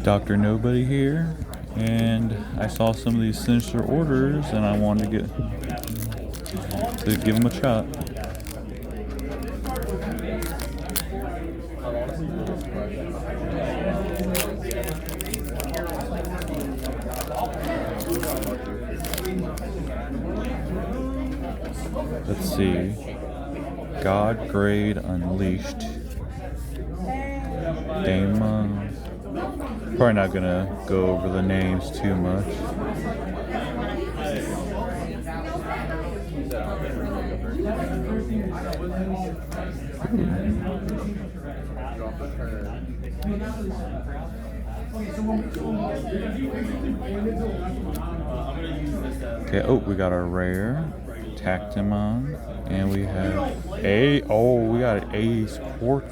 Dr. Nobody here, and I saw some of these Sinister orders, and I wanted to give them a shot. Let's see. God Grade Unleashed. Digimon. Probably not gonna go over the names too much. Okay, oh, we got our rare Tactimon, and we have we got an A Sport.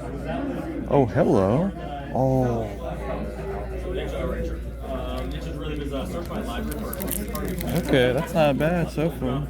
Oh, hello. Oh. Okay, that's not bad so far.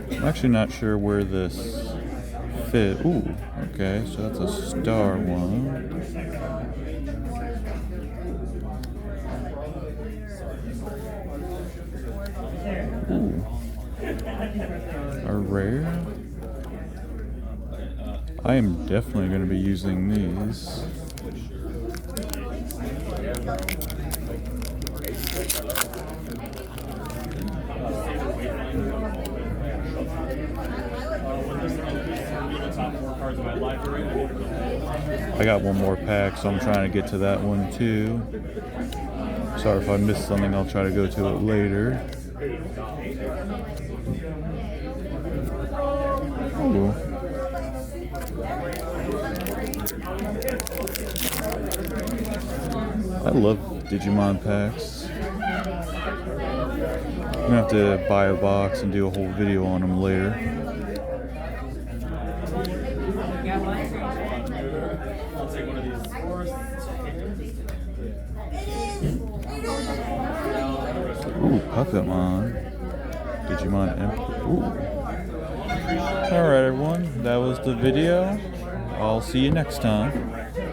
I'm actually not sure where this fit. Ooh, okay, so that's a star one. Ooh, a rare. I am definitely going to be using these. I got one more pack, so I'm trying to get to that one too. Sorry if I missed something, I'll try to go to it later. Ooh. I love Digimon packs. I'm gonna have to buy a box and do a whole video on them later. Ooh, Puppetmon. Digimon Emperor. Ooh. Alright everyone, that was the video. I'll see you next time.